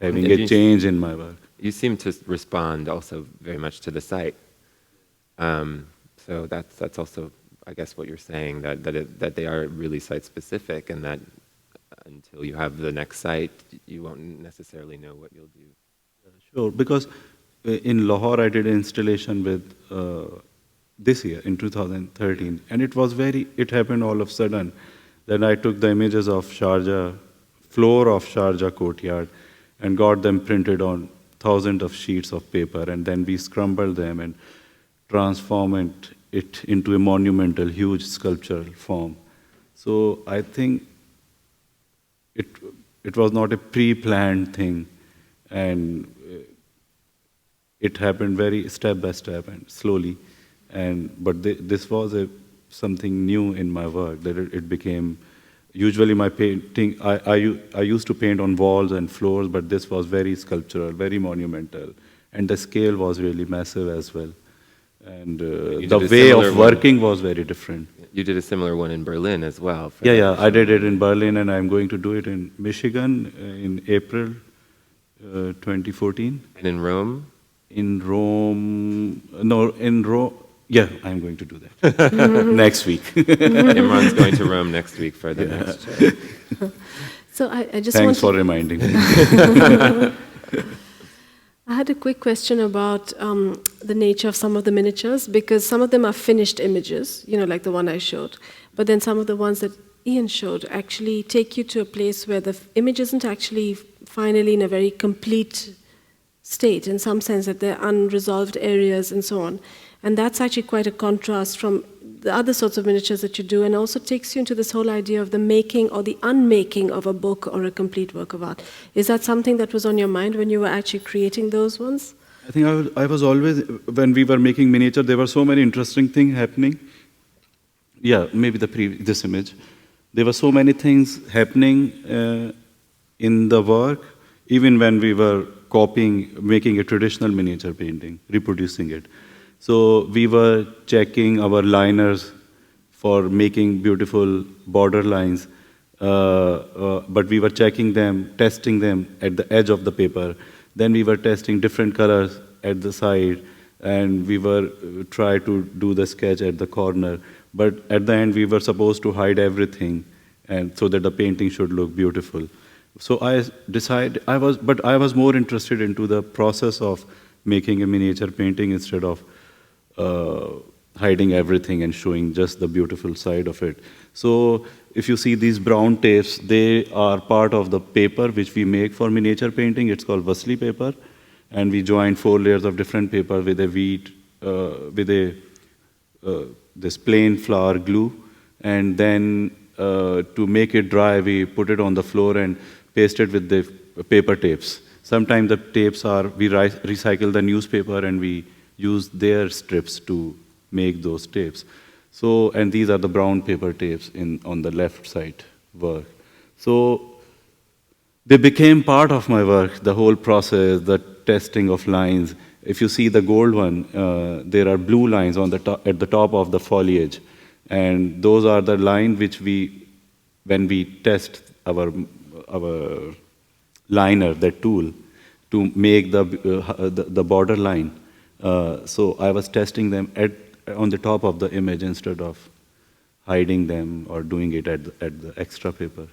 [SPEAKER 3] having a change in my work.
[SPEAKER 1] You seem to respond also very much to the site. So that's also, I guess, what you're saying, that they are really site-specific, and that until you have the next site, you won't necessarily know what you'll do.
[SPEAKER 3] Sure, because in Lahore, I did an installation with this year, in 2013, and it happened all of a sudden. Then I took the images of Sharjah, floor of Sharjah courtyard, and got them printed on thousands of sheets of paper, and then we scrambled them and transformed it into a monumental, huge sculptural form. So I think it was not a pre-planned thing, and it happened very step by step and slowly. But this was something new in my work, that it became, usually my painting, I used to paint on walls and floors, but this was very sculptural, very monumental, and the scale was really massive as well. And the way of working was very different.
[SPEAKER 1] You did a similar one in Berlin as well.
[SPEAKER 3] Yeah, I did it in Berlin, and I'm going to do it in Michigan in April 2014.
[SPEAKER 1] And in Rome?
[SPEAKER 3] In Rome, yeah, I'm going to do that next week.
[SPEAKER 1] Imran's going to Rome next week for the next show.
[SPEAKER 2] So I just
[SPEAKER 3] Thanks for reminding me.
[SPEAKER 2] I had a quick question about the nature of some of the miniatures, because some of them are finished images, like the one I showed, but then some of the ones that Ian showed actually take you to a place where the image isn't actually finally in a very complete state, in some sense, that there are unresolved areas and so on. And that's actually quite a contrast from the other sorts of miniatures that you do, and also takes you into this whole idea of the making or the unmaking of a book or a complete work of art. Is that something that was on your mind when you were actually creating those ones?
[SPEAKER 3] I think I was always, when we were making miniature, there were so many interesting things happening. Yeah, maybe this image. There were so many things happening in the work, even when we were making a traditional miniature painting, reproducing it. So we were checking our liners for making beautiful border lines, but we were checking them, testing them at the edge of the paper. Then we were testing different colors at the side, and we were try to do the sketch at the corner. But at the end, we were supposed to hide everything, and so that the painting should look beautiful. So I decided I was more interested into the process of making a miniature painting instead of hiding everything and showing just the beautiful side of it. So if you see these brown tapes, they are part of the paper which we make for miniature painting. It's called Vasli paper. and we joined 4 layers of different paper with a this plain flour glue, and then to make it dry, we put it on the floor and paste it with the paper tapes. Sometimes the tapes we recycle the newspaper and we use their strips to make those tapes. So, and these are the brown paper tapes on the left side work. So they became part of my work, the whole process, the testing of lines. If you see the gold one, there are blue lines on at the top of the foliage. And those are the lines which when we test our liner, that tool, to make the border line. So I was testing them on the top of the image instead of hiding them or doing it at the extra paper.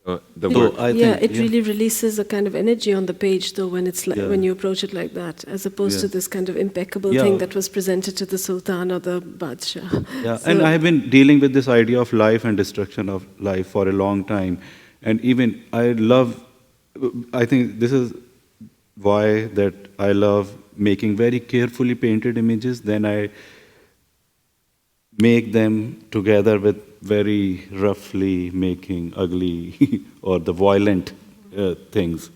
[SPEAKER 2] It really releases a kind of energy on the page, though, when it's when you approach it like that, as opposed to this kind of impeccable thing that was presented to the Sultan or the Badshah.
[SPEAKER 3] Yeah, so, and I have been dealing with this idea of life and destruction of life for a long time, and even I think this is why that I love making very carefully painted images. Then I make them together with very roughly making ugly or the violent things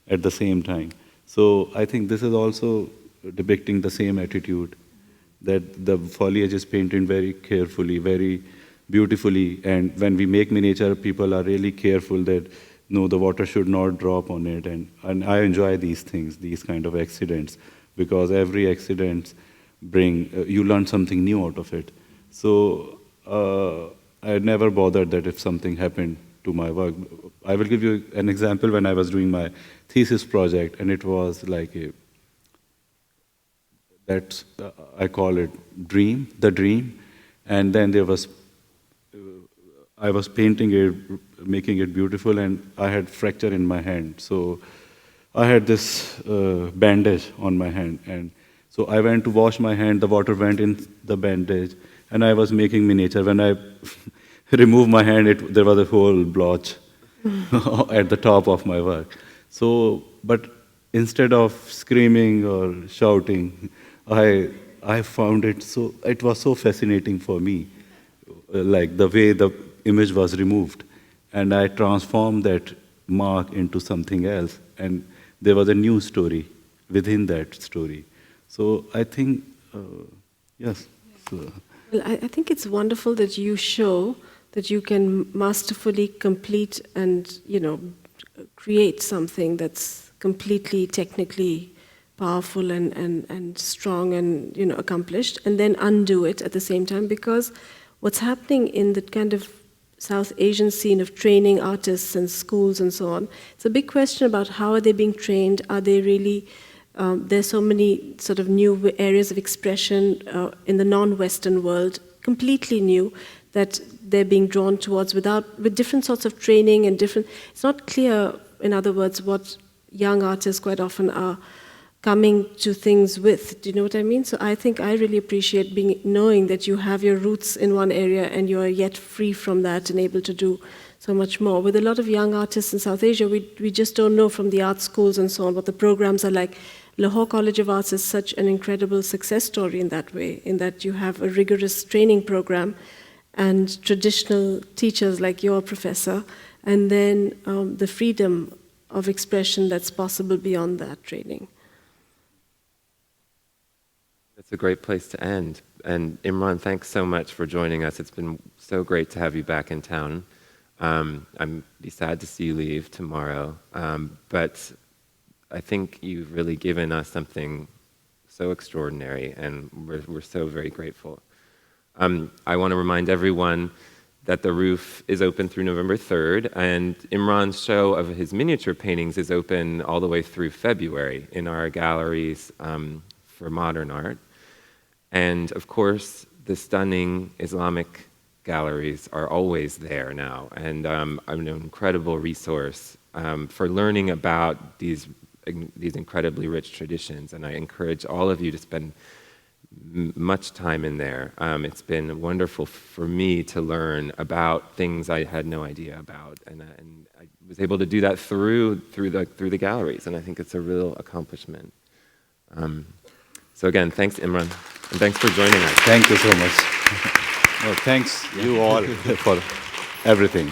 [SPEAKER 3] at the same time. So I think this is also depicting the same attitude, that the foliage is painted very carefully, very beautifully, and when we make miniature, people are really careful that no, the water should not drop on it, and I enjoy these things, these kind of accidents, because every accident you learn something new out of it. So I never bothered that if something happened to my work. I will give you an example. When I was doing my thesis project, and it was like I call it the dream, and then I was painting it, making it beautiful, and I had fracture in my hand. So I had this bandage on my hand, and so I went to wash my hand, the water went in the bandage, and I was making miniature. When I removed my hand, there was a whole blotch at the top of my work. So, but instead of screaming or shouting, I found it was so fascinating for me, like the way the image was removed. And I transformed that mark into something else. And there was a new story within that story. So I think, yes. So.
[SPEAKER 2] Well, I think it's wonderful that you show that you can masterfully complete and, create something that's completely technically powerful and strong and, accomplished, and then undo it at the same time, because what's happening in the kind of South Asian scene of training artists and schools and so on, it's a big question about how are they being trained, are they really... there's so many sort of new areas of expression in the non-Western world, completely new, that they're being drawn towards with different sorts of training and different... It's not clear, in other words, what young artists quite often are coming to things with. Do you know what I mean? So I think I really appreciate knowing that you have your roots in one area and you are yet free from that and able to do so much more. With a lot of young artists in South Asia, we just don't know from the art schools and so on what the programs are like. Lahore College of Arts is such an incredible success story in that way, in that you have a rigorous training program and traditional teachers like your professor, and then the freedom of expression that's possible beyond that training.
[SPEAKER 1] That's a great place to end. And Imran, thanks so much for joining us. It's been so great to have you back in town. I'm sad to see you leave tomorrow, but I think you've really given us something so extraordinary, and we're so very grateful. I want to remind everyone that the roof is open through November 3rd, and Imran's show of his miniature paintings is open all the way through February in our galleries for modern art. And of course, the stunning Islamic galleries are always there now, and an incredible resource for learning about these incredibly rich traditions. And I encourage all of you to spend much time in there. It's been wonderful for me to learn about things I had no idea about, and I was able to do that through the galleries, and I think it's a real accomplishment. So again, thanks, Imran, and thanks for joining us.
[SPEAKER 3] Thank you so much. Thanks you all for everything.